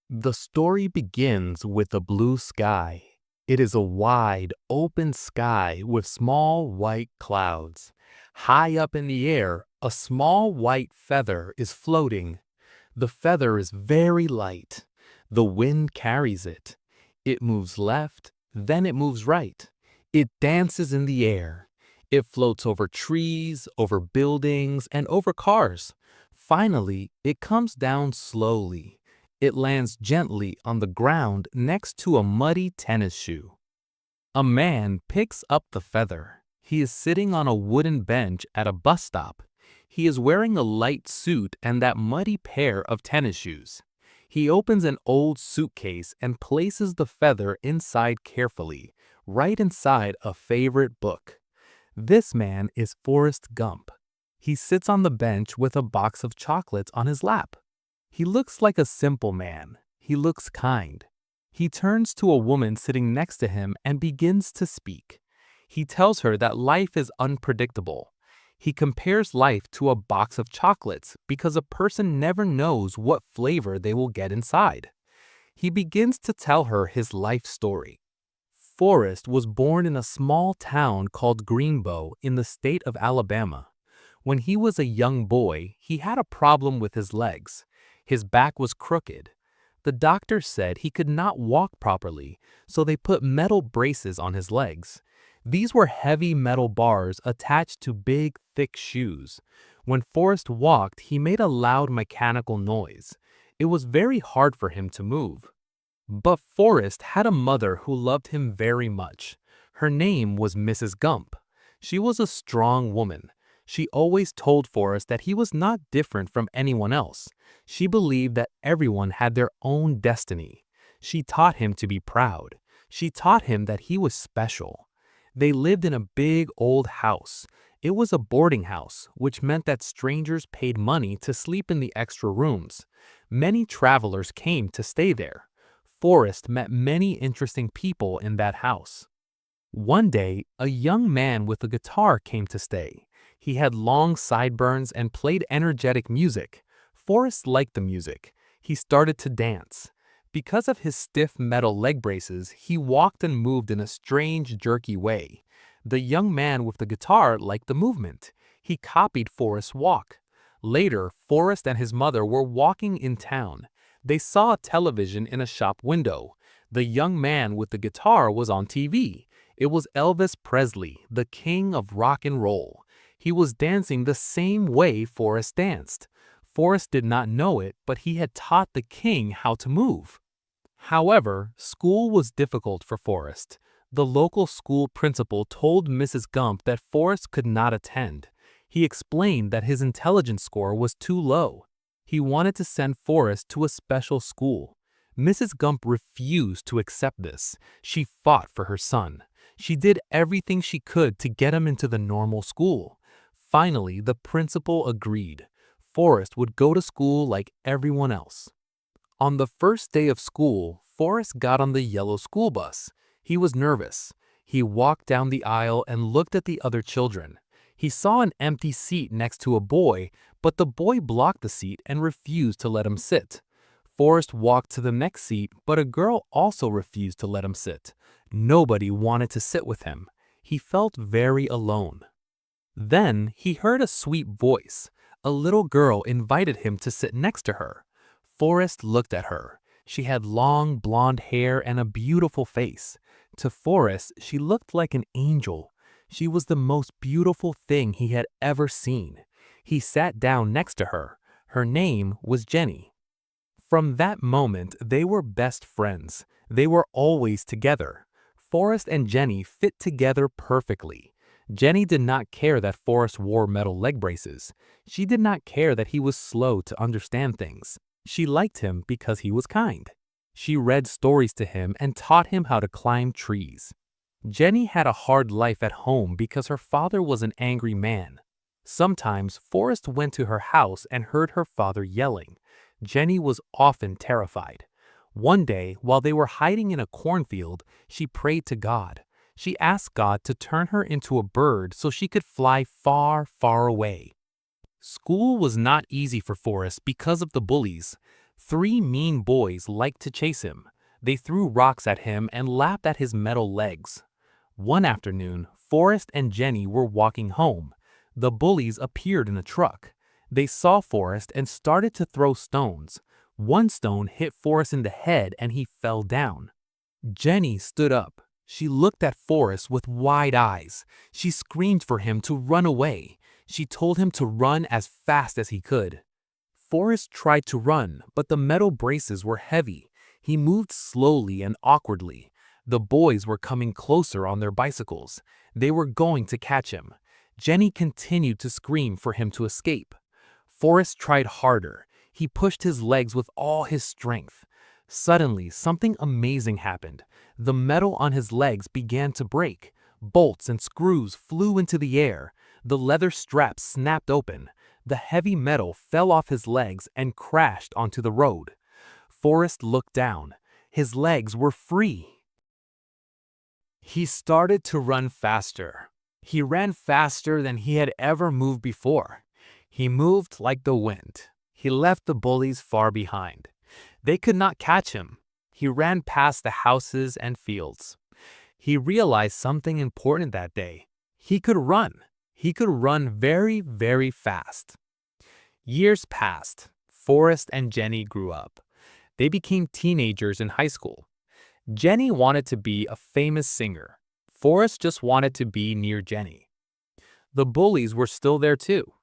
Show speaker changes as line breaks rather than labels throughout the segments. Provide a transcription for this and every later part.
The story begins with a blue sky. It is a wide, open sky with small white clouds. High up in the air, a small white feather is floating. The feather is very light. The wind carries it. It moves left, then it moves right. It dances in the air. It floats over trees, over buildings, and over cars. Finally, it comes down slowly. It lands gently on the ground next to a muddy tennis shoe. A man picks up the feather. He is sitting on a wooden bench at a bus stop. He is wearing a light suit and that muddy pair of tennis shoes. He opens an old suitcase and places the feather inside carefully, right inside a favorite book. This man is Forrest Gump. He sits on the bench with a box of chocolates on his lap. He looks like a simple man. He looks kind. He turns to a woman sitting next to him and begins to speak. He tells her that life is unpredictable. He compares life to a box of chocolates because a person never knows what flavor they will get inside. He begins to tell her his life story. Forrest was born in a small town called Greenbow in the state of Alabama. When he was a young boy, he had a problem with his legs. His back was crooked. The doctor said he could not walk properly, so they put metal braces on his legs. These were heavy metal bars attached to big, thick shoes. When Forrest walked, he made a loud mechanical noise. It was very hard for him to move. But Forrest had a mother who loved him very much. Her name was Mrs. Gump. She was a strong woman. She always told Forrest that he was not different from anyone else. She believed that everyone had their own destiny. She taught him to be proud. She taught him that he was special. They lived in a big old house. It was a boarding house, which meant that strangers paid money to sleep in the extra rooms. Many travelers came to stay there. Forrest met many interesting people in that house. One day, a young man with a guitar came to stay. He had long sideburns and played energetic music. Forrest liked the music. He started to dance. Because of his stiff metal leg braces, he walked and moved in a strange, jerky way. The young man with the guitar liked the movement. He copied Forrest's walk. Later, Forrest and his mother were walking in town. They saw a television in a shop window. The young man with the guitar was on TV. It was Elvis Presley, the king of rock and roll. He was dancing the same way Forrest danced. Forrest did not know it, but he had taught the king how to move. However, school was difficult for Forrest. The local school principal told Mrs. Gump that Forrest could not attend. He explained that his intelligence score was too low. He wanted to send Forrest to a special school. Mrs. Gump refused to accept this. She fought for her son. She did everything she could to get him into the normal school. Finally, the principal agreed. Forrest would go to school like everyone else. On the first day of school, Forrest got on the yellow school bus. He was nervous. He walked down the aisle and looked at the other children. He saw an empty seat next to a boy, but the boy blocked the seat and refused to let him sit. Forrest walked to the next seat, but a girl also refused to let him sit. Nobody wanted to sit with him. He felt very alone. Then he heard a sweet voice. A little girl invited him to sit next to her. Forrest looked at her. She had long blonde hair and a beautiful face. To Forrest, she looked like an angel. She was the most beautiful thing he had ever seen. He sat down next to her. Her name was Jenny. From that moment, they were best friends. They were always together. Forrest and Jenny fit together perfectly. Jenny did not care that Forrest wore metal leg braces. She did not care that he was slow to understand things. She liked him because he was kind. She read stories to him and taught him how to climb trees. Jenny had a hard life at home because her father was an angry man. Sometimes Forrest went to her house and heard her father yelling. Jenny was often terrified. One day, while they were hiding in a cornfield, she prayed to God. She asked God to turn her into a bird so she could fly far, far away. School was not easy for Forrest because of the bullies. Three mean boys liked to chase him. They threw rocks at him and laughed at his metal legs. One afternoon, Forrest and Jenny were walking home. The bullies appeared in a truck. They saw Forrest and started to throw stones. One stone hit Forrest in the head and he fell down. Jenny stood up. She looked at Forrest with wide eyes. She screamed for him to run away. She told him to run as fast as he could. Forrest tried to run, but the metal braces were heavy. He moved slowly and awkwardly. The boys were coming closer on their bicycles. They were going to catch him. Jenny continued to scream for him to escape. Forrest tried harder. He pushed his legs with all his strength. Suddenly, something amazing happened. The metal on his legs began to break. Bolts and screws flew into the air. The leather straps snapped open. The heavy metal fell off his legs and crashed onto the road. Forrest looked down. His legs were free. He started to run faster. He ran faster than he had ever moved before. He moved like the wind. He left the bullies far behind. They could not catch him. He ran past the houses and fields. He realized something important that day. He could run. He could run very, very fast. Years passed. Forrest and Jenny grew up. They became teenagers in high school. Jenny wanted to be a famous singer. Forrest just wanted to be near Jenny. The bullies were still there too.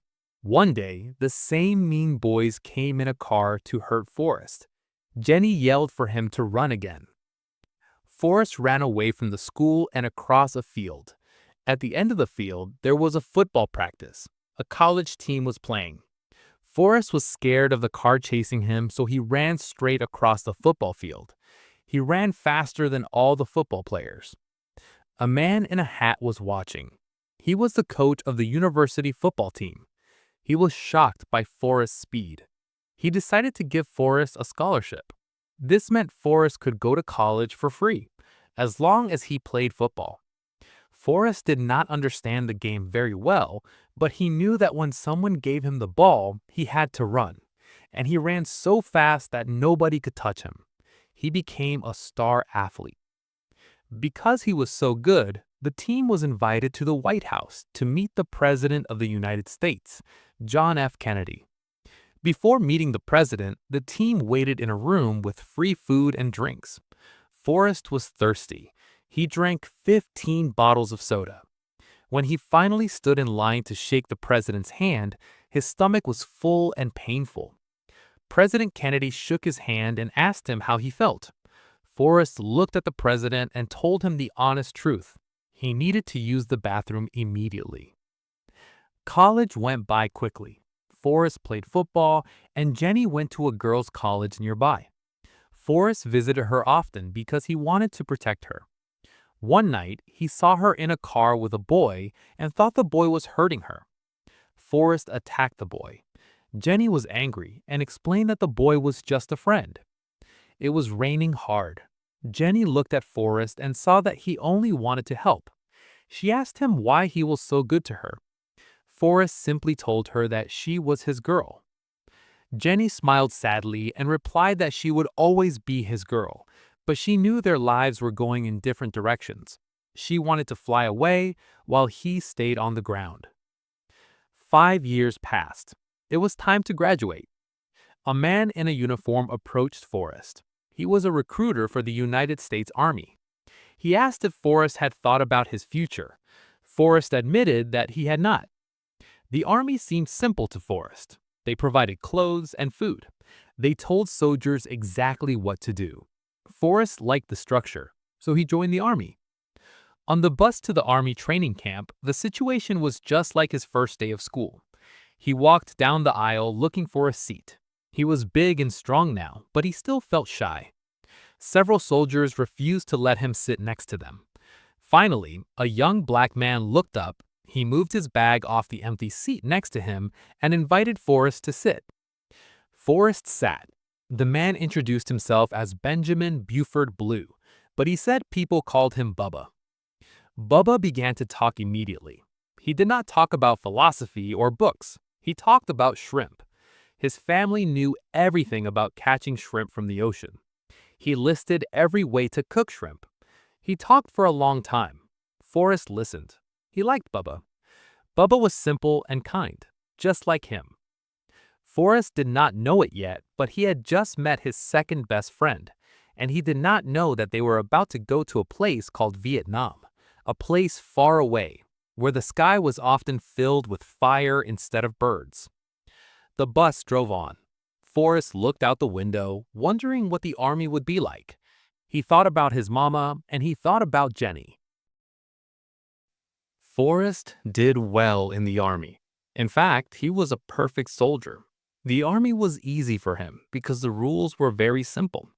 One day, the same mean boys came in a car to hurt Forrest. Jenny yelled for him to run again. Forrest ran away from the school and across a field. At the end of the field, there was a football practice. A college team was playing. Forrest was scared of the car chasing him, so he ran straight across the football field. He ran faster than all the football players. A man in a hat was watching. He was the coach of the university football team. He was shocked by Forrest's speed. He decided to give Forrest a scholarship. This meant Forrest could go to college for free, as long as he played football. Forrest did not understand the game very well, but he knew that when someone gave him the ball, he had to run. And he ran so fast that nobody could touch him. He became a star athlete. Because he was so good, the team was invited to the White House to meet the President of the United States, John F. Kennedy. Before meeting the president, the team waited in a room with free food and drinks. Forrest was thirsty. He drank 15 bottles of soda. When he finally stood in line to shake the president's hand, his stomach was full and painful. President Kennedy shook his hand and asked him how he felt. Forrest looked at the president and told him the honest truth. He needed to use the bathroom immediately. College went by quickly. Forrest played football, and Jenny went to a girls' college nearby. Forrest visited her often because he wanted to protect her. One night, he saw her in a car with a boy and thought the boy was hurting her. Forrest attacked the boy. Jenny was angry and explained that the boy was just a friend. It was raining hard. Jenny looked at Forrest and saw that he only wanted to help. She asked him why he was so good to her. Forrest simply told her that she was his girl. Jenny smiled sadly and replied that she would always be his girl, but she knew their lives were going in different directions. She wanted to fly away while he stayed on the ground. 5 years passed. It was time to graduate. A man in a uniform approached Forrest. He was a recruiter for the United States Army. He asked if Forrest had thought about his future. Forrest admitted that he had not. The Army seemed simple to Forrest. They provided clothes and food. They told soldiers exactly what to do. Forrest liked the structure, so he joined the Army. On the bus to the Army training camp, the situation was just like his first day of school. He walked down the aisle looking for a seat. He was big and strong now, but he still felt shy. Several soldiers refused to let him sit next to them. Finally, a young black man looked up. He moved his bag off the empty seat next to him and invited Forrest to sit. Forrest sat. The man introduced himself as Benjamin Buford Blue, but he said people called him Bubba. Bubba began to talk immediately. He did not talk about philosophy or books. He talked about shrimp. His family knew everything about catching shrimp from the ocean. He listed every way to cook shrimp. He talked for a long time. Forrest listened. He liked Bubba. Bubba was simple and kind, just like him. Forrest did not know it yet, but he had just met his second best friend, and he did not know that they were about to go to a place called Vietnam, a place far away, where the sky was often filled with fire instead of birds. The bus drove on. Forrest looked out the window, wondering what the army would be like. He thought about his mama, and he thought about Jenny. Forrest did well in the army. In fact, he was a perfect soldier. The army was easy for him because the rules were very simple.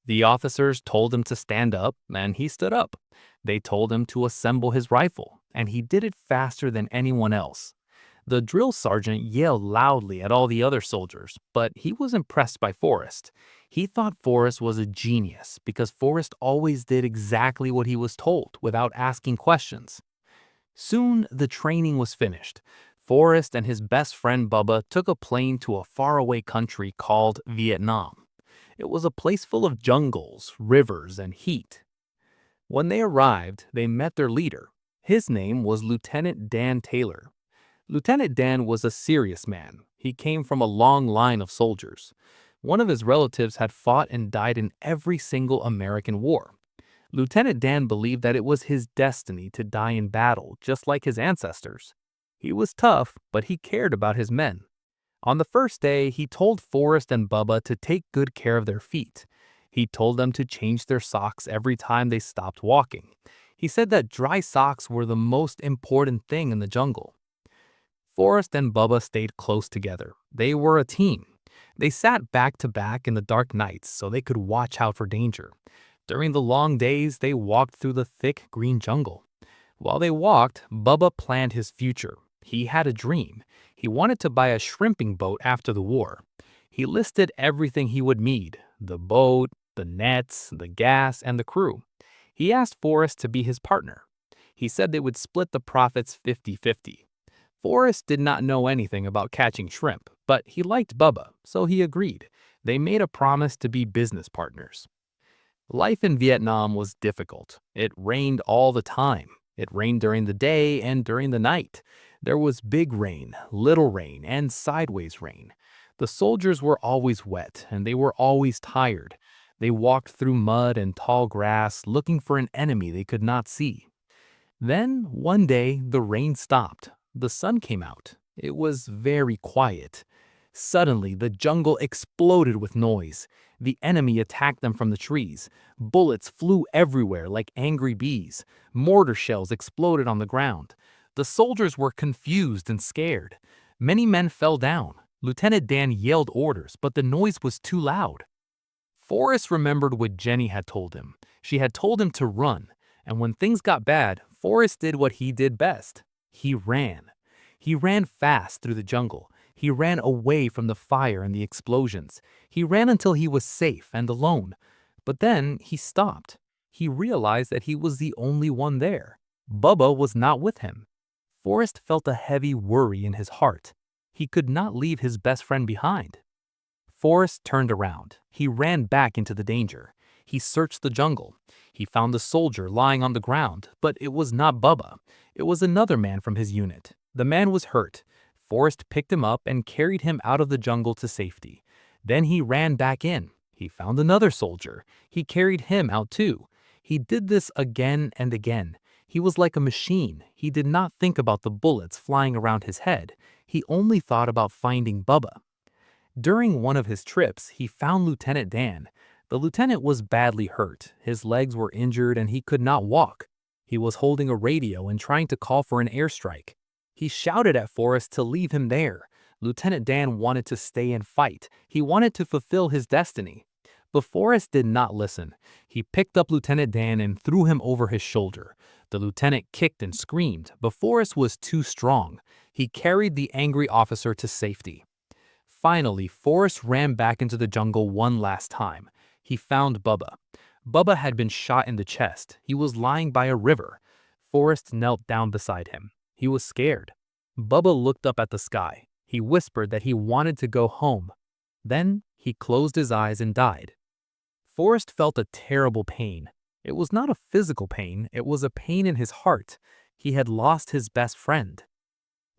The officers told him to stand up, and he stood up. They told him to assemble his rifle, and he did it faster than anyone else. The drill sergeant yelled loudly at all the other soldiers, but he was impressed by Forrest. He thought Forrest was a genius because Forrest always did exactly what he was told without asking questions. Soon, the training was finished. Forrest and his best friend Bubba took a plane to a faraway country called Vietnam. It was a place full of jungles, rivers, and heat. When they arrived, they met their leader. His name was Lieutenant Dan Taylor. Lieutenant Dan was a serious man. He came from a long line of soldiers. One of his relatives had fought and died in every single American war. Lieutenant Dan believed that it was his destiny to die in battle, just like his ancestors. He was tough, but he cared about his men. On the first day, he told Forrest and Bubba to take good care of their feet. He told them to change their socks every time they stopped walking. He said that dry socks were the most important thing in the jungle. Forrest and Bubba stayed close together. They were a team. They sat back to back in the dark nights so they could watch out for danger. During the long days, they walked through the thick green jungle. While they walked, Bubba planned his future. He had a dream. He wanted to buy a shrimping boat after the war. He listed everything he would need: the boat, the nets, the gas, and the crew. He asked Forrest to be his partner. He said they would split the profits 50-50. Forrest did not know anything about catching shrimp, but he liked Bubba, so he agreed. They made a promise to be business partners. Life in Vietnam was difficult. It rained all the time. It rained during the day and during the night. There was big rain, little rain, and sideways rain. The soldiers were always wet, and they were always tired. They walked through mud and tall grass, looking for an enemy they could not see. Then, one day, the rain stopped. The sun came out. It was very quiet. Suddenly, the jungle exploded with noise. The enemy attacked them from the trees. Bullets flew everywhere like angry bees. Mortar shells exploded on the ground. The soldiers were confused and scared. Many men fell down. Lieutenant Dan yelled orders, but the noise was too loud. Forrest remembered what Jenny had told him. She had told him to run, and when things got bad, Forrest did what he did best. He ran. He ran fast through the jungle. He ran away from the fire and the explosions. He ran until he was safe and alone. But then he stopped. He realized that he was the only one there. Bubba was not with him. Forrest felt a heavy worry in his heart. He could not leave his best friend behind. Forrest turned around. He ran back into the danger. He searched the jungle. He found the soldier lying on the ground, but it was not Bubba. It was another man from his unit. The man was hurt. Forrest picked him up and carried him out of the jungle to safety. Then he ran back in. He found another soldier. He carried him out too. He did this again and again. He was like a machine. He did not think about the bullets flying around his head. He only thought about finding Bubba. During one of his trips, he found Lieutenant Dan. The lieutenant was badly hurt. His legs were injured and he could not walk. He was holding a radio and trying to call for an airstrike. He shouted at Forrest to leave him there. Lieutenant Dan wanted to stay and fight. He wanted to fulfill his destiny. But Forrest did not listen. He picked up Lieutenant Dan and threw him over his shoulder. The lieutenant kicked and screamed, but Forrest was too strong. He carried the angry officer to safety. Finally, Forrest ran back into the jungle one last time. He found Bubba. Bubba had been shot in the chest. He was lying by a river. Forrest knelt down beside him. He was scared. Bubba looked up at the sky. He whispered that he wanted to go home. Then he closed his eyes and died. Forrest felt a terrible pain. It was not a physical pain, it was a pain in his heart. He had lost his best friend.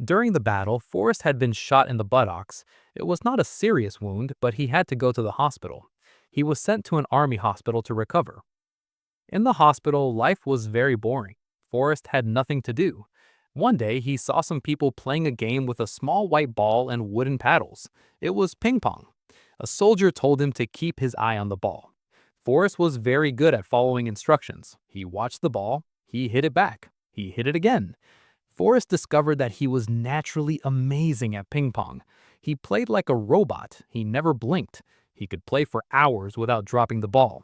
During the battle, Forrest had been shot in the buttocks. It was not a serious wound, but he had to go to the hospital. He was sent to an army hospital to recover. In the hospital, life was very boring. Forrest had nothing to do. One day, he saw some people playing a game with a small white ball and wooden paddles. It was ping pong. A soldier told him to keep his eye on the ball. Forrest was very good at following instructions. He watched the ball, he hit it back, he hit it again. Forrest discovered that he was naturally amazing at ping pong. He played like a robot, he never blinked. He could play for hours without dropping the ball.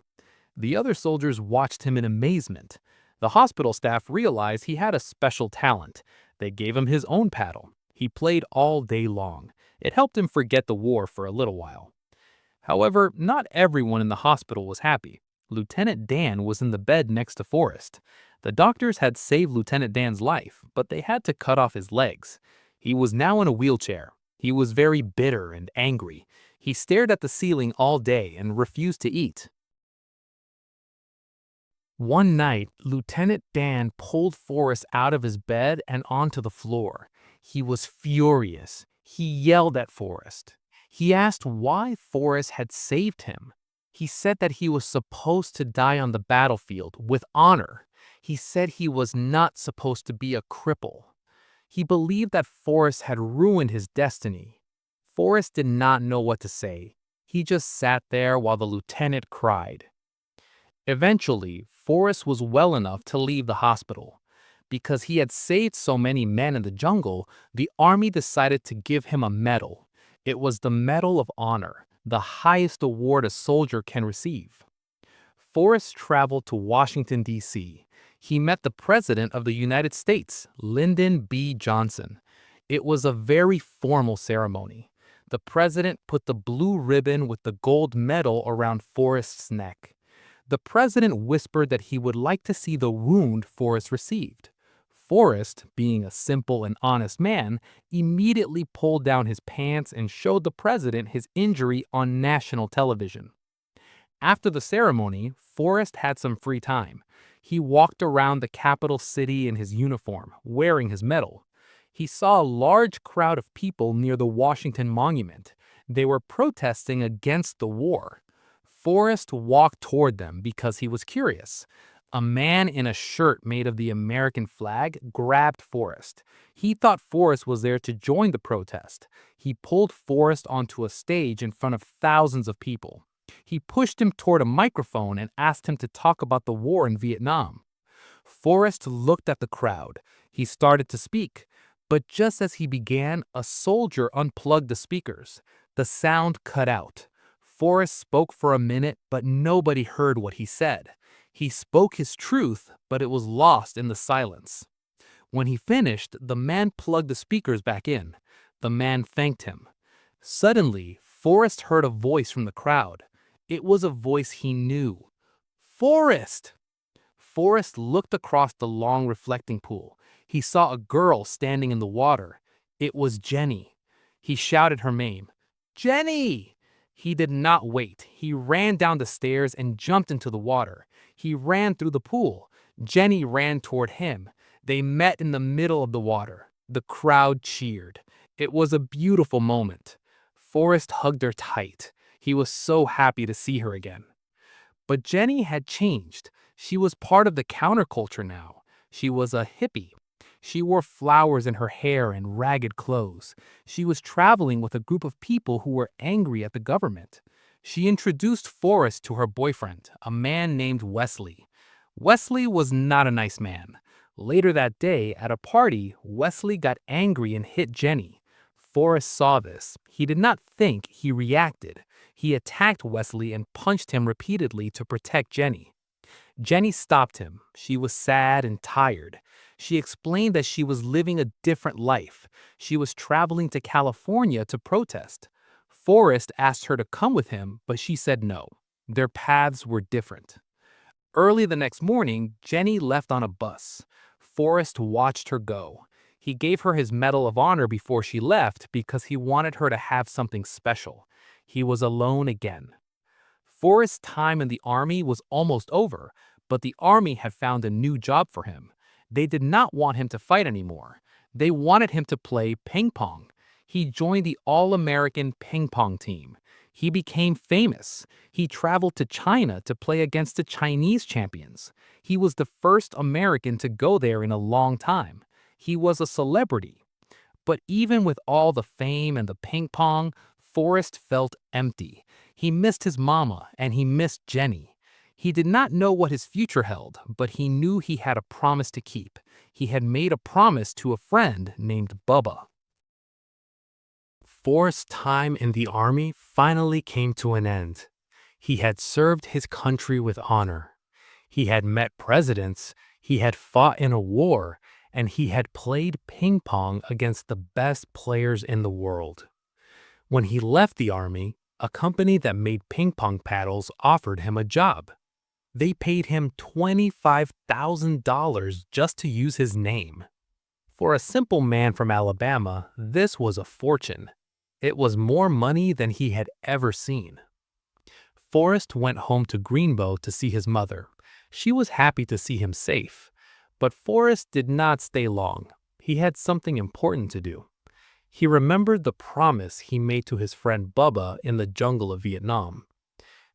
The other soldiers watched him in amazement. The hospital staff realized he had a special talent. They gave him his own paddle. He played all day long. It helped him forget the war for a little while. However, not everyone in the hospital was happy. Lieutenant Dan was in the bed next to Forrest. The doctors had saved Lieutenant Dan's life, but they had to cut off his legs. He was now in a wheelchair. He was very bitter and angry. He stared at the ceiling all day and refused to eat. One night, Lieutenant Dan pulled Forrest out of his bed and onto the floor. He was furious. He yelled at Forrest. He asked why Forrest had saved him. He said that he was supposed to die on the battlefield with honor. He said he was not supposed to be a cripple. He believed that Forrest had ruined his destiny. Forrest did not know what to say. He just sat there while the lieutenant cried. Eventually, Forrest was well enough to leave the hospital. Because he had saved so many men in the jungle, the army decided to give him a medal. It was the Medal of Honor, the highest award a soldier can receive. Forrest traveled to Washington, D.C. He met the President of the United States, Lyndon B. Johnson. It was a very formal ceremony. The president put the blue ribbon with the gold medal around Forrest's neck. The president whispered that he would like to see the wound Forrest received. Forrest, being a simple and honest man, immediately pulled down his pants and showed the president his injury on national television. After the ceremony, Forrest had some free time. He walked around the capital city in his uniform, wearing his medal. He saw a large crowd of people near the Washington Monument. They were protesting against the war. Forrest walked toward them because he was curious. A man in a shirt made of the American flag grabbed Forrest. He thought Forrest was there to join the protest. He pulled Forrest onto a stage in front of thousands of people. He pushed him toward a microphone and asked him to talk about the war in Vietnam. Forrest looked at the crowd. He started to speak. But just as he began, a soldier unplugged the speakers. The sound cut out. Forrest spoke for a minute, but nobody heard what he said. He spoke his truth, but it was lost in the silence. When he finished, the man plugged the speakers back in. The man thanked him. Suddenly, Forrest heard a voice from the crowd. It was a voice he knew. Forrest! Forrest looked across the long reflecting pool. He saw a girl standing in the water. It was Jenny. He shouted her name. Jenny! He did not wait. He ran down the stairs and jumped into the water. He ran through the pool. Jenny ran toward him. They met in the middle of the water. The crowd cheered. It was a beautiful moment. Forrest hugged her tight. He was so happy to see her again. But Jenny had changed. She was part of the counterculture now. She was a hippie. She wore flowers in her hair and ragged clothes. She was traveling with a group of people who were angry at the government. She introduced Forrest to her boyfriend, a man named Wesley. Wesley was not a nice man. Later that day, at a party, Wesley got angry and hit Jenny. Forrest saw this. He did not think, he reacted. He attacked Wesley and punched him repeatedly to protect Jenny. Jenny stopped him. She was sad and tired. She explained that she was living a different life. She was traveling to California to protest. Forrest asked her to come with him, but she said no. Their paths were different. Early the next morning, Jenny left on a bus. Forrest watched her go. He gave her his Medal of Honor before she left because he wanted her to have something special. He was alone again. Forrest's time in the army was almost over, but the army had found a new job for him. They did not want him to fight anymore. They wanted him to play ping pong. He joined the All-American ping pong team. He became famous. He traveled to China to play against the Chinese champions. He was the first American to go there in a long time. He was a celebrity. But even with all the fame and the ping pong, Forrest felt empty. He missed his mama and he missed Jenny. He did not know what his future held, but he knew he had a promise to keep. He had made a promise to a friend named Bubba. Forrest's time in the army finally came to an end. He had served his country with honor. He had met presidents, he had fought in a war, and he had played ping pong against the best players in the world. When he left the army, a company that made ping pong paddles offered him a job. They paid him $25,000 just to use his name. For a simple man from Alabama, this was a fortune. It was more money than he had ever seen. Forrest went home to Greenbow to see his mother. She was happy to see him safe. But Forrest did not stay long. He had something important to do. He remembered the promise he made to his friend Bubba in the jungle of Vietnam.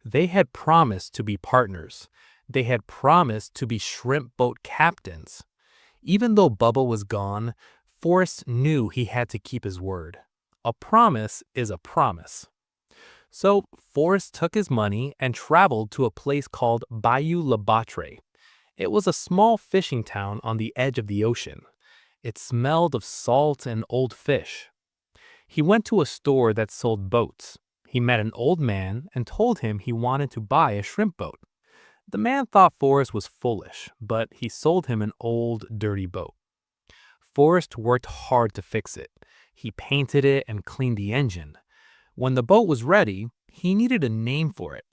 They had promised to be partners. They had promised to be shrimp boat captains. Even though Bubba was gone, Forrest knew he had to keep his word. A promise is a promise. So Forrest took his money and traveled to a place called Bayou La Batre. It was a small fishing town on the edge of the ocean. It smelled of salt and old fish. He went to a store that sold boats. He met an old man and told him he wanted to buy a shrimp boat. The man thought Forrest was foolish, but he sold him an old, dirty boat. Forrest worked hard to fix it. He painted it and cleaned the engine. When the boat was ready, he needed a name for it.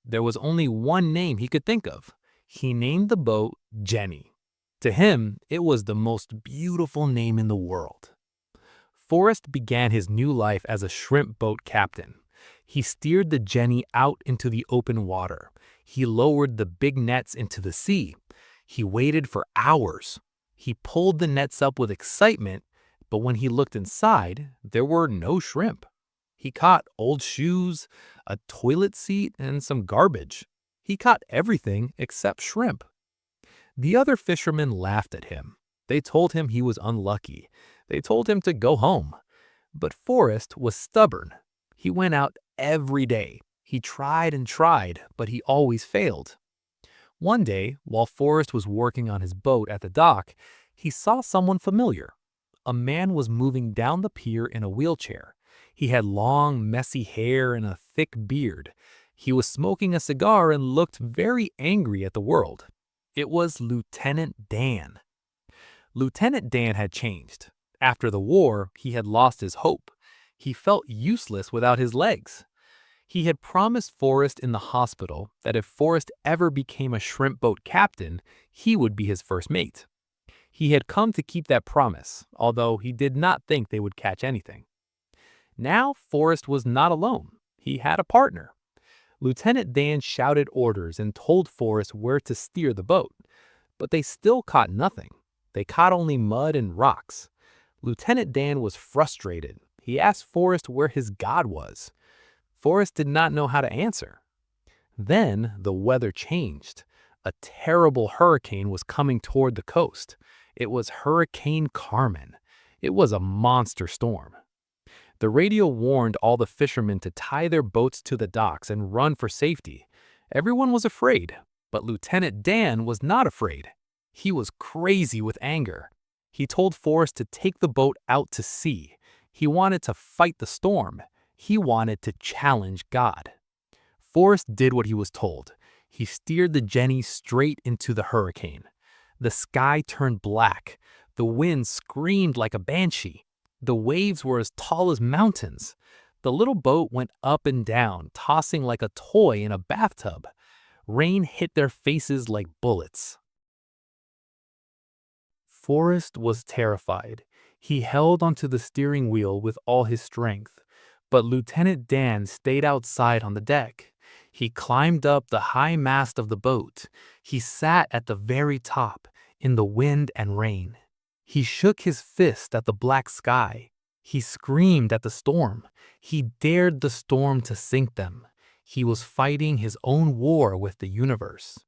There was only one name he could think of. He named the boat Jenny. To him, it was the most beautiful name in the world. Forrest began his new life as a shrimp boat captain. He steered the Jenny out into the open water. He lowered the big nets into the sea. He waited for hours. He pulled the nets up with excitement, but when he looked inside, there were no shrimp. He caught old shoes, a toilet seat, and some garbage. He caught everything except shrimp. The other fishermen laughed at him. They told him he was unlucky. They told him to go home. But Forrest was stubborn. He went out every day. He tried and tried, but he always failed. One day, while Forrest was working on his boat at the dock, he saw someone familiar. A man was moving down the pier in a wheelchair. He had long, messy hair and a thick beard. He was smoking a cigar and looked very angry at the world. It was Lieutenant Dan. Lieutenant Dan had changed. After the war, he had lost his hope. He felt useless without his legs. He had promised Forrest in the hospital that if Forrest ever became a shrimp boat captain, he would be his first mate. He had come to keep that promise, although he did not think they would catch anything. Now Forrest was not alone. He had a partner. Lieutenant Dan shouted orders and told Forrest where to steer the boat, but they still caught nothing. They caught only mud and rocks. Lieutenant Dan was frustrated. He asked Forrest where his God was. Forrest did not know how to answer. Then the weather changed. A terrible hurricane was coming toward the coast. It was Hurricane Carmen. It was a monster storm. The radio warned all the fishermen to tie their boats to the docks and run for safety. Everyone was afraid, but Lieutenant Dan was not afraid. He was crazy with anger. He told Forrest to take the boat out to sea. He wanted to fight the storm. He wanted to challenge God. Forrest did what he was told. He steered the Jenny straight into the hurricane. The sky turned black. The wind screamed like a banshee. The waves were as tall as mountains. The little boat went up and down, tossing like a toy in a bathtub. Rain hit their faces like bullets. Forrest was terrified. He held onto the steering wheel with all his strength, but Lieutenant Dan stayed outside on the deck. He climbed up the high mast of the boat. He sat at the very top, in the wind and rain. He shook his fist at the black sky. He screamed at the storm. He dared the storm to sink them. He was fighting his own war with the universe.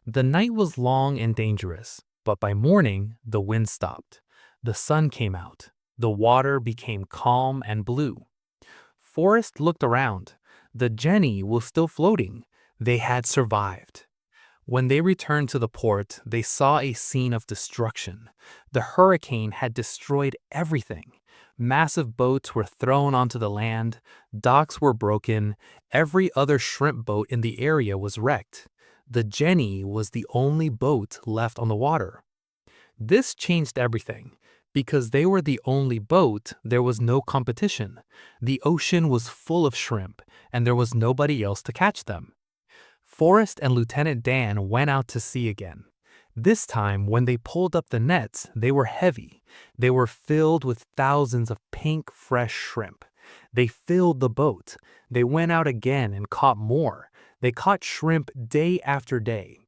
The night was long and dangerous, but by morning, the wind stopped. The sun came out. The water became calm and blue. Forrest looked around. The Jenny was still floating. They had survived. When they returned to the port, they saw a scene of destruction. The hurricane had destroyed everything. Massive boats were thrown onto the land. Docks were broken. Every other shrimp boat in the area was wrecked. The Jenny was the only boat left on the water. This changed everything. Because they were the only boat, there was no competition. The ocean was full of shrimp, and there was nobody else to catch them. Forrest and Lieutenant Dan went out to sea again. This time, when they pulled up the nets, they were heavy. They were filled with thousands of pink, fresh shrimp. They filled the boat. They went out again and caught more. They caught shrimp day after day.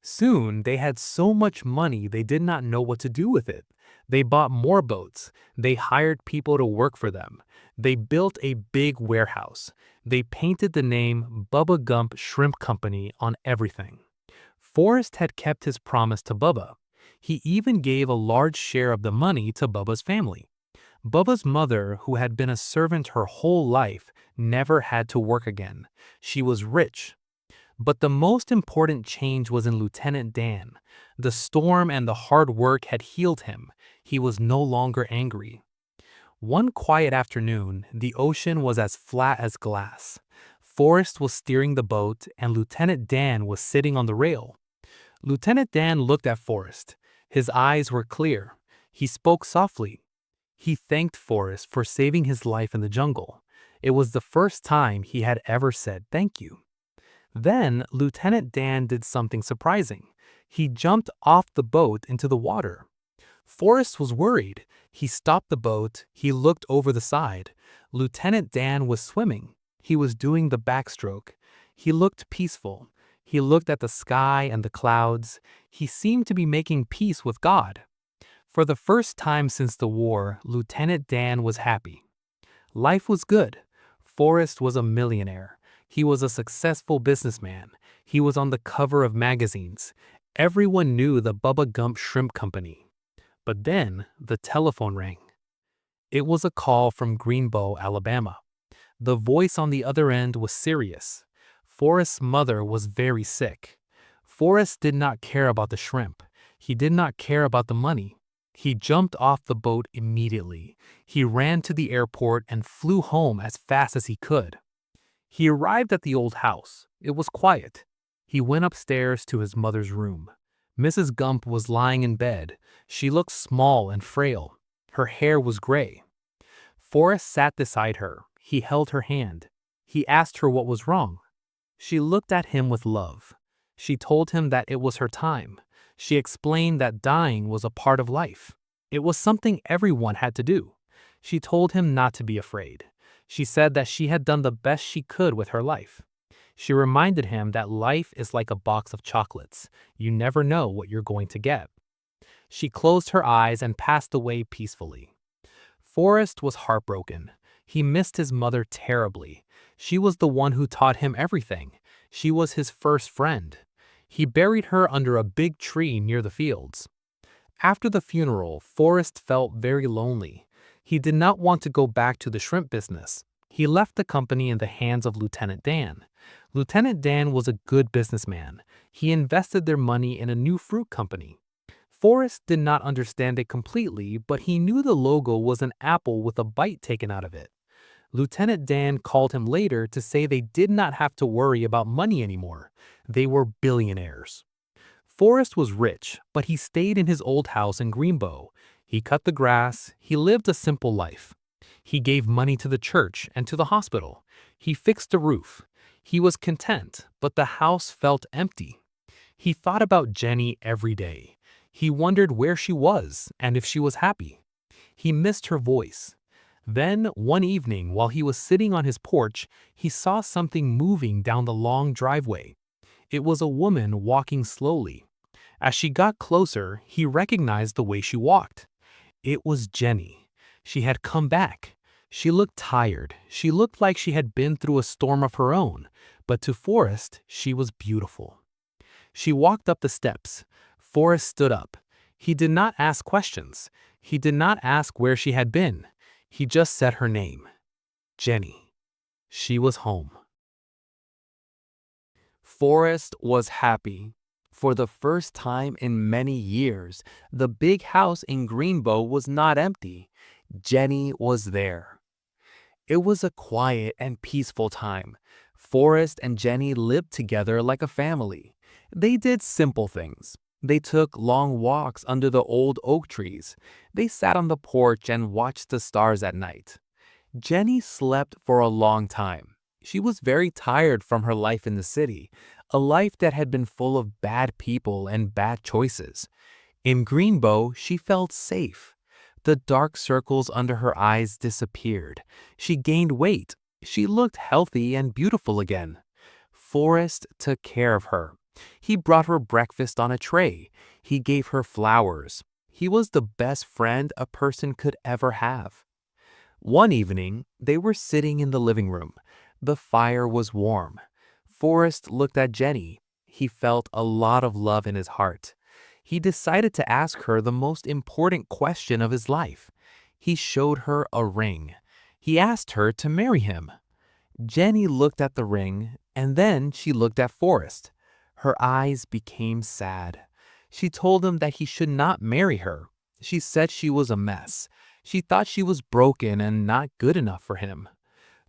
Soon, they had so much money they did not know what to do with it. They bought more boats. They hired people to work for them. They built a big warehouse. They painted the name Bubba Gump Shrimp Company on everything. Forrest had kept his promise to Bubba. He even gave a large share of the money to Bubba's family. Bubba's mother, who had been a servant her whole life, never had to work again. She was rich. But the most important change was in Lieutenant Dan. The storm and the hard work had healed him. He was no longer angry. One quiet afternoon, the ocean was as flat as glass. Forrest was steering the boat, and Lieutenant Dan was sitting on the rail. Lieutenant Dan looked at Forrest. His eyes were clear. He spoke softly. He thanked Forrest for saving his life in the jungle. It was the first time he had ever said thank you. Then Lieutenant Dan did something surprising. He jumped off the boat into the water. Forrest was worried. He stopped the boat. He looked over the side. Lieutenant Dan was swimming. He was doing the backstroke. He looked peaceful. He looked at the sky and the clouds. He seemed to be making peace with God. For the first time since the war, Lieutenant Dan was happy. Life was good. Forrest was a millionaire. He was a successful businessman. He was on the cover of magazines. Everyone knew the Bubba Gump Shrimp Company. But then the telephone rang. It was a call from Greenbow, Alabama. The voice on the other end was serious. Forrest's mother was very sick. Forrest did not care about the shrimp. He did not care about the money. He jumped off the boat immediately. He ran to the airport and flew home as fast as he could. He arrived at the old house. It was quiet. He went upstairs to his mother's room. Mrs. Gump was lying in bed. She looked small and frail. Her hair was gray. Forrest sat beside her. He held her hand. He asked her what was wrong. She looked at him with love. She told him that it was her time. She explained that dying was a part of life. It was something everyone had to do. She told him not to be afraid. She said that she had done the best she could with her life. She reminded him that life is like a box of chocolates. You never know what you're going to get. She closed her eyes and passed away peacefully. Forrest was heartbroken. He missed his mother terribly. She was the one who taught him everything. She was his first friend. He buried her under a big tree near the fields. After the funeral, Forrest felt very lonely. He did not want to go back to the shrimp business. He left the company in the hands of Lieutenant Dan. Lieutenant Dan was a good businessman. He invested their money in a new fruit company. Forrest did not understand it completely, but he knew the logo was an apple with a bite taken out of it. Lieutenant Dan called him later to say they did not have to worry about money anymore. They were billionaires. Forrest was rich, but he stayed in his old house in Greenbow. He cut the grass. He lived a simple life. He gave money to the church and to the hospital. He fixed a roof. He was content, but the house felt empty. He thought about Jenny every day. He wondered where she was and if she was happy. He missed her voice. Then, one evening, while he was sitting on his porch, he saw something moving down the long driveway. It was a woman walking slowly. As she got closer, he recognized the way she walked. It was Jenny. She had come back. She looked tired. She looked like she had been through a storm of her own, but to Forrest, she was beautiful. She walked up the steps. Forrest stood up. He did not ask questions. He did not ask where she had been. He just said her name. Jenny. She was home. Forrest was happy. For the first time in many years, the big house in Greenbow was not empty. Jenny was there. It was a quiet and peaceful time. Forrest and Jenny lived together like a family. They did simple things. They took long walks under the old oak trees. They sat on the porch and watched the stars at night. Jenny slept for a long time. She was very tired from her life in the city, a life that had been full of bad people and bad choices. In Greenbow, she felt safe. The dark circles under her eyes disappeared. She gained weight. She looked healthy and beautiful again. Forrest took care of her. He brought her breakfast on a tray. He gave her flowers. He was the best friend a person could ever have. One evening, they were sitting in the living room. The fire was warm. Forrest looked at Jenny. He felt a lot of love in his heart. He decided to ask her the most important question of his life. He showed her a ring. He asked her to marry him. Jenny looked at the ring, and then she looked at Forrest. Her eyes became sad. She told him that he should not marry her. She said she was a mess. She thought she was broken and not good enough for him.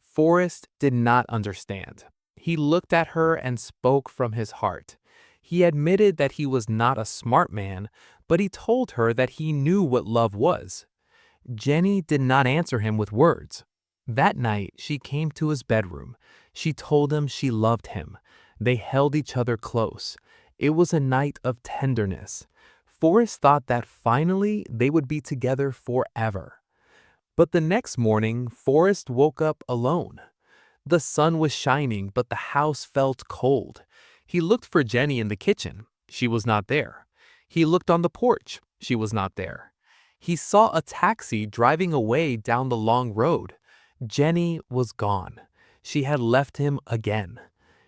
Forrest did not understand. He looked at her and spoke from his heart. He admitted that he was not a smart man, but he told her that he knew what love was. Jenny did not answer him with words. That night, she came to his bedroom. She told him she loved him. They held each other close. It was a night of tenderness. Forrest thought that finally they would be together forever. But the next morning, Forrest woke up alone. The sun was shining, but the house felt cold. He looked for Jenny in the kitchen. She was not there. He looked on the porch. She was not there. He saw a taxi driving away down the long road. Jenny was gone. She had left him again.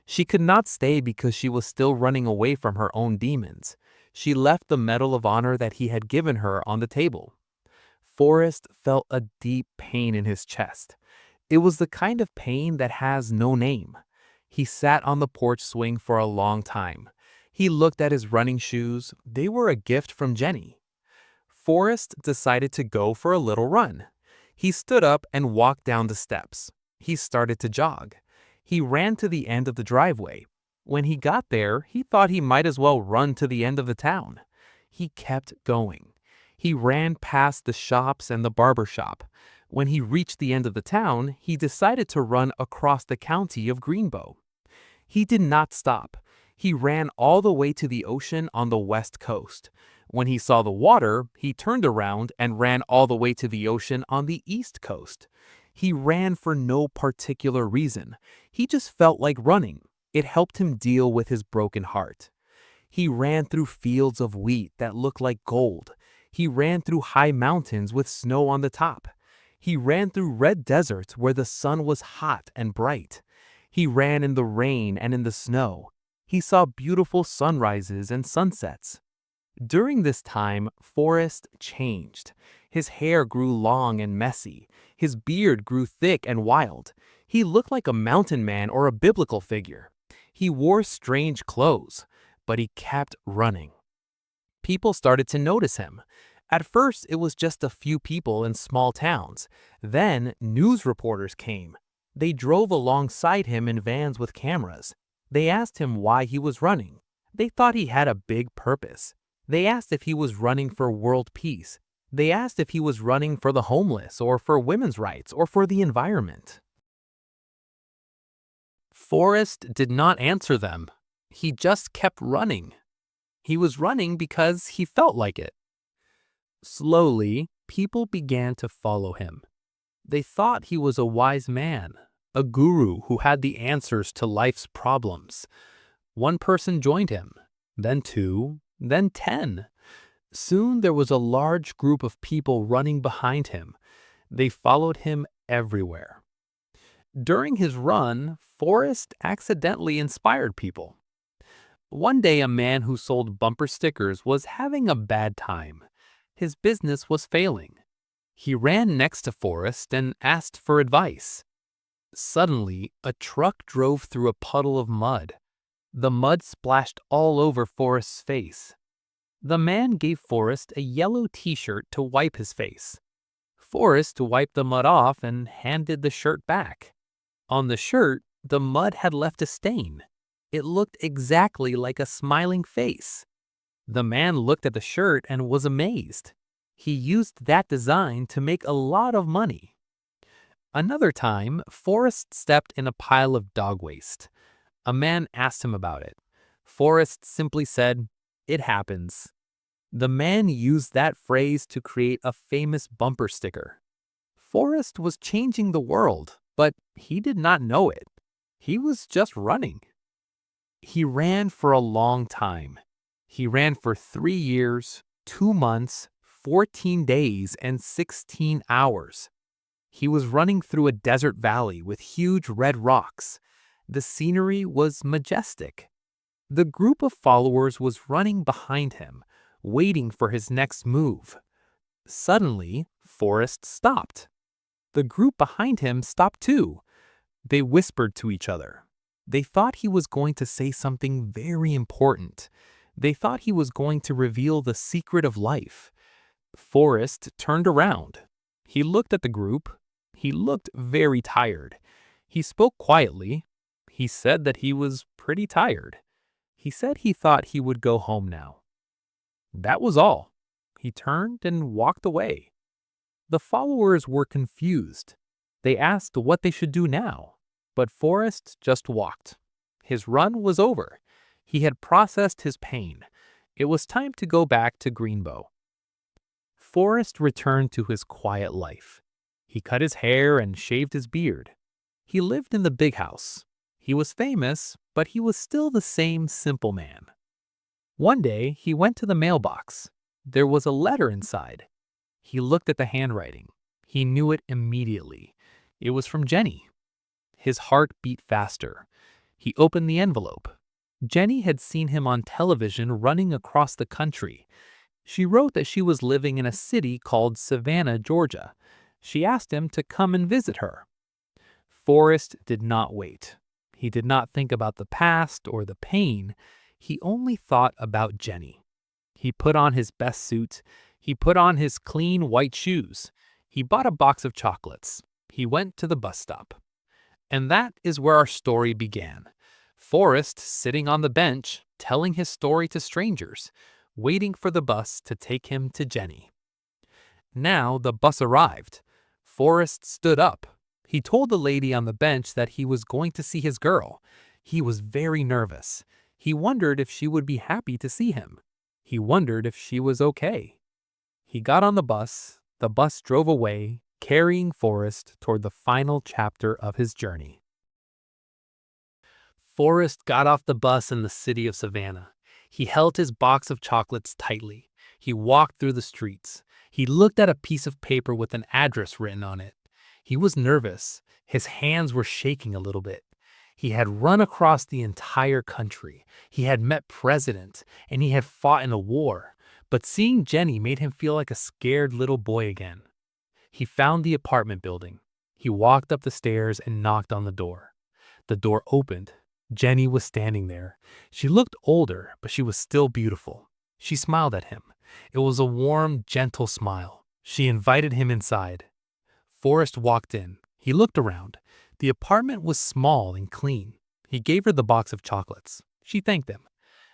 She could not stay because she was still running away from her own demons. She left the Medal of Honor that he had given her on the table. Forrest felt a deep pain in his chest. It was the kind of pain that has no name. He sat on the porch swing for a long time. He looked at his running shoes. They were a gift from Jenny. Forrest decided to go for a little run. He stood up and walked down the steps. He started to jog. He ran to the end of the driveway. When he got there, he thought he might as well run to the end of the town. He kept going. He ran past the shops and the barber shop. When he reached the end of the town, he decided to run across the county of Greenbow. He did not stop. He ran all the way to the ocean on the west coast. When he saw the water, he turned around and ran all the way to the ocean on the east coast. He ran for no particular reason. He just felt like running. It helped him deal with his broken heart. He ran through fields of wheat that looked like gold. He ran through high mountains with snow on the top. He ran through red deserts where the sun was hot and bright. He ran in the rain and in the snow. He saw beautiful sunrises and sunsets. During this time, Forrest changed. His hair grew long and messy. His beard grew thick and wild. He looked like a mountain man or a biblical figure. He wore strange clothes, but he kept running. People started to notice him. At first, it was just a few people in small towns. Then, news reporters came. They drove alongside him in vans with cameras. They asked him why he was running. They thought he had a big purpose. They asked if he was running for world peace. They asked if he was running for the homeless or for women's rights or for the environment. Forrest did not answer them. He just kept running. He was running because he felt like it. Slowly, People began to follow him. They thought he was a wise man, a guru who had the answers to life's problems. One person joined him, then two, then 10. Soon there was a large group of people running behind him. They followed him everywhere. During his run, Forrest accidentally inspired people. One day, a man who sold bumper stickers was having a bad time. His business was failing. He ran next to Forrest and asked for advice. Suddenly, a truck drove through a puddle of mud. The mud splashed all over Forrest's face. The man gave Forrest a yellow t-shirt to wipe his face. Forrest wiped the mud off and handed the shirt back. On the shirt, the mud had left a stain. It looked exactly like a smiling face. The man looked at the shirt and was amazed. He used that design to make a lot of money. Another time, Forrest stepped in a pile of dog waste. A man asked him about it. Forrest simply said, "It happens." The man used that phrase to create a famous bumper sticker. Forrest was changing the world, but he did not know it. He was just running. He ran for a long time. He ran for 3 years, 2 months, 14 days, and 16 hours. He was running through a desert valley with huge red rocks. The scenery was majestic. The group of followers was running behind him, waiting for his next move. Suddenly, Forrest stopped. The group behind him stopped too. They whispered to each other. They thought he was going to say something very important. They thought he was going to reveal the secret of life. Forrest turned around. He looked at the group. He looked very tired. He spoke quietly. He said that he was pretty tired. He said he thought he would go home now. That was all. He turned and walked away. The followers were confused. They asked what they should do now, but Forrest just walked. His run was over. He had processed his pain. It was time to go back to Greenbow. Forrest returned to his quiet life. He cut his hair and shaved his beard. He lived in the big house. He was famous, but he was still the same simple man. One day, he went to the mailbox. There was a letter inside. He looked at the handwriting. He knew it immediately. It was from Jenny. His heart beat faster. He opened the envelope. Jenny had seen him on television running across the country. She wrote that she was living in a city called Savannah, Georgia. She asked him to come and visit her. Forrest did not wait. He did not think about the past or the pain. He only thought about Jenny. He put on his best suit. He put on his clean white shoes. He bought a box of chocolates. He went to the bus stop. And that is where our story began. Forrest sitting on the bench, telling his story to strangers, waiting for the bus to take him to Jenny. Now the bus arrived. Forrest stood up. He told the lady on the bench that he was going to see his girl. He was very nervous. He wondered if she would be happy to see him. He wondered if she was okay. He got on the bus. The bus drove away, carrying Forrest toward the final chapter of his journey. Forrest got off the bus in the city of Savannah. He held his box of chocolates tightly. He walked through the streets. He looked at a piece of paper with an address written on it. He was nervous. His hands were shaking a little bit. He had run across the entire country. He had met presidents, and he had fought in a war. But seeing Jenny made him feel like a scared little boy again. He found the apartment building. He walked up the stairs and knocked on the door. The door opened. Jenny was standing there. She looked older, but she was still beautiful. She smiled at him. It was a warm, gentle smile. She invited him inside. Forrest walked in. He looked around. The apartment was small and clean. He gave her the box of chocolates. She thanked him.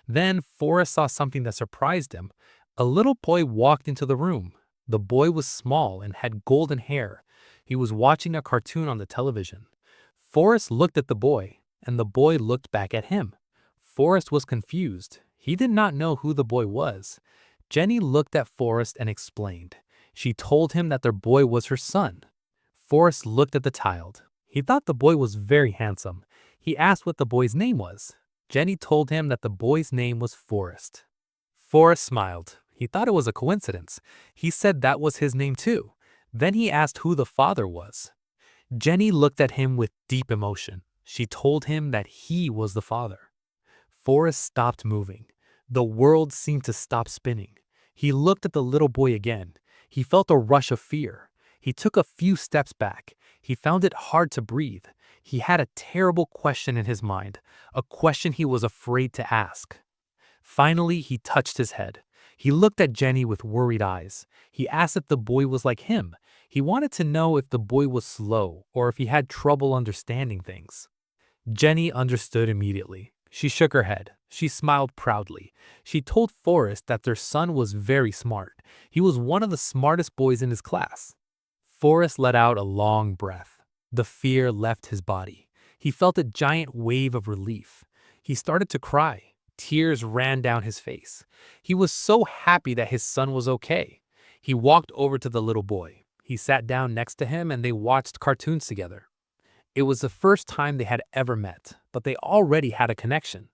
Then Forrest saw something that surprised him. A little boy walked into the room. The boy was small and had golden hair. He was watching a cartoon on the television. Forrest looked at the boy, and the boy looked back at him. Forrest was confused. He did not know who the boy was. Jenny looked at Forrest and explained, She told him that their boy was her son. Forrest looked at the child. He thought the boy was very handsome. He asked what the boy's name was. Jenny told him that the boy's name was Forrest. Forrest smiled. He thought it was a coincidence. He said that was his name too. Then he asked who the father was. Jenny looked at him with deep emotion. She told him that he was the father. Forrest stopped moving. The world seemed to stop spinning. He looked at the little boy again. He felt a rush of fear. He took a few steps back. He found it hard to breathe. He had a terrible question in his mind, a question he was afraid to ask. Finally, he touched his head. He looked at Jenny with worried eyes. He asked if the boy was like him. He wanted to know if the boy was slow or if he had trouble understanding things. Jenny understood immediately. She shook her head. She smiled proudly. She told Forrest that their son was very smart. He was one of the smartest boys in his class. Forrest let out a long breath. The fear left his body. He felt a giant wave of relief. He started to cry. Tears ran down his face. He was so happy that his son was okay. He walked over to the little boy. He sat down next to him and they watched cartoons together. It was the first time they had ever met, but they already had a connection.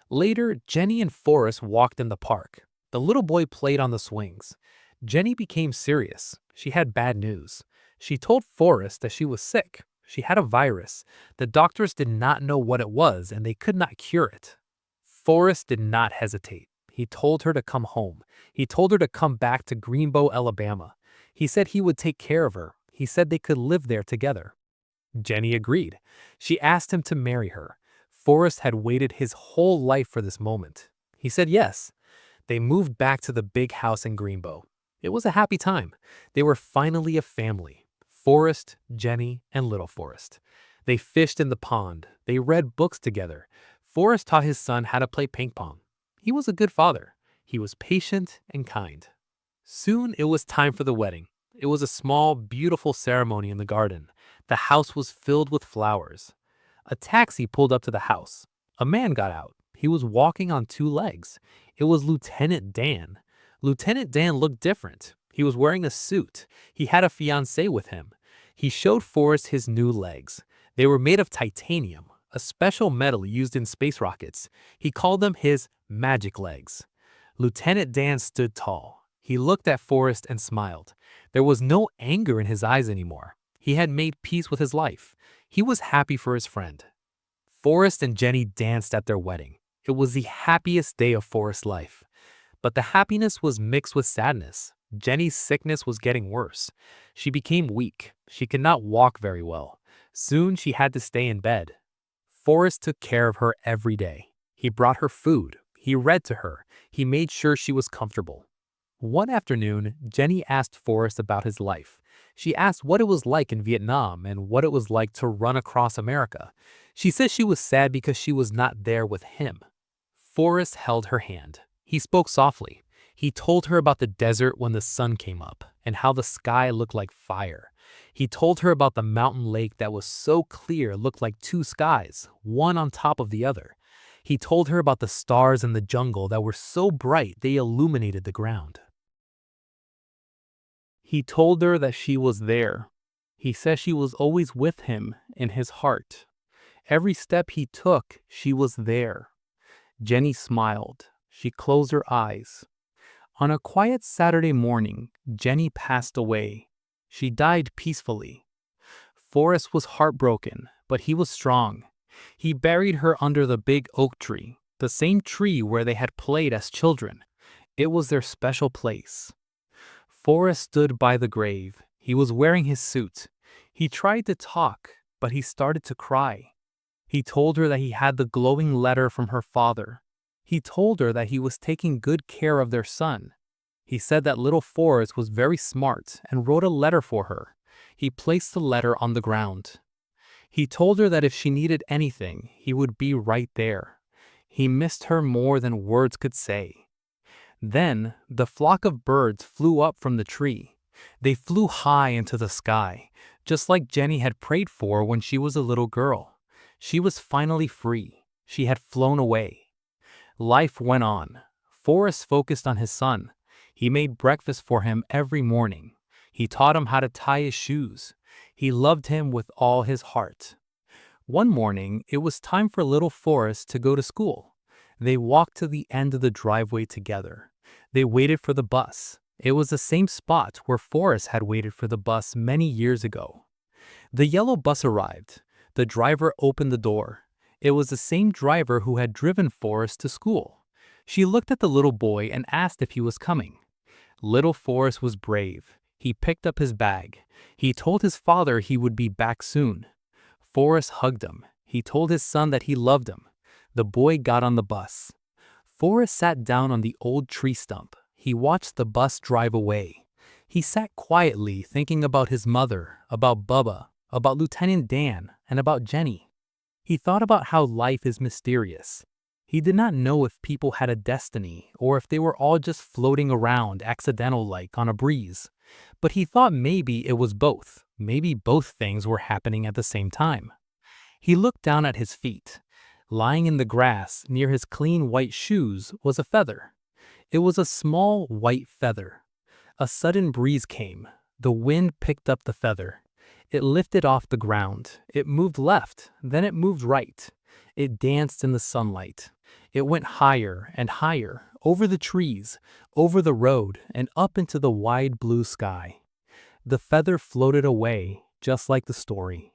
Later, Jenny and Forrest walked in the park. The little boy played on the swings. Jenny became serious. She had bad news. She told Forrest that she was sick. She had a virus. The doctors did not know what it was and they could not cure it. Forrest did not hesitate. He told her to come home. He told her to come back to Greenbow, Alabama. He said he would take care of her. He said they could live there together. Jenny agreed. She asked him to marry her. Forrest had waited his whole life for this moment. He said yes. They moved back to the big house in Greenbow. It was a happy time. They were finally a family. Forrest, Jenny, and little Forrest. They fished in the pond. They read books together. Forrest taught his son how to play ping pong. He was a good father. He was patient and kind. Soon it was time for the wedding. It was a small, beautiful ceremony in the garden. The house was filled with flowers. A taxi pulled up to the house. A man got out. He was walking on two legs. It was Lieutenant Dan. Lieutenant Dan looked different. He was wearing a suit. He had a fiancée with him. He showed Forrest his new legs. They were made of titanium, a special metal used in space rockets. He called them his magic legs. Lieutenant Dan stood tall. He looked at Forrest and smiled. There was no anger in his eyes anymore. He had made peace with his life. He was happy for his friend. Forrest and Jenny danced at their wedding. It was the happiest day of Forrest's life. But the happiness was mixed with sadness. Jenny's sickness was getting worse. She became weak. She could not walk very well. Soon she had to stay in bed. Forrest took care of her every day. He brought her food. He read to her. He made sure she was comfortable. One afternoon, Jenny asked Forrest about his life. She asked what it was like in Vietnam and what it was like to run across America. She said she was sad because she was not there with him. Forrest held her hand. He spoke softly. He told her about the desert when the sun came up and how the sky looked like fire. He told her about the mountain lake that was so clear it looked like two skies, one on top of the other. He told her about the stars in the jungle that were so bright they illuminated the ground. He told her that she was there. He said she was always with him in his heart. Every step he took, she was there. Jenny smiled. She closed her eyes. On a quiet Saturday morning, Jenny passed away. She died peacefully. Forrest was heartbroken, but he was strong. He buried her under the big oak tree, the same tree where they had played as children. It was their special place. Forrest stood by the grave. He was wearing his suit. He tried to talk, but he started to cry. He told her that he had the glowing letter from her father. He told her that he was taking good care of their son. He said that little Forrest was very smart and wrote a letter for her. He placed the letter on the ground. He told her that if she needed anything, he would be right there. He missed her more than words could say. Then, the flock of birds flew up from the tree. They flew high into the sky, just like Jenny had prayed for when she was a little girl. She was finally free. She had flown away. Life went on. Forrest focused on his son. He made breakfast for him every morning. He taught him how to tie his shoes. He loved him with all his heart. One morning, it was time for little Forrest to go to school. They walked to the end of the driveway together. They waited for the bus. It was the same spot where Forrest had waited for the bus many years ago. The yellow bus arrived. The driver opened the door. It was the same driver who had driven Forrest to school. She looked at the little boy and asked if he was coming. Little Forrest was brave. He picked up his bag. He told his father he would be back soon. Forrest hugged him. He told his son that he loved him. The boy got on the bus. Forrest sat down on the old tree stump. He watched the bus drive away. He sat quietly thinking about his mother, about Bubba, about Lieutenant Dan, and about Jenny. He thought about how life is mysterious. He did not know if people had a destiny or if they were all just floating around accidental-like on a breeze. But he thought maybe it was both. Maybe both things were happening at the same time. He looked down at his feet. Lying in the grass near his clean white shoes was a feather. It was a small white feather. A sudden breeze came. The wind picked up the feather. It lifted off the ground. It moved left, then it moved right. It danced in the sunlight. It went higher and higher, over the trees, over the road, and up into the wide blue sky. The feather floated away, just like the story.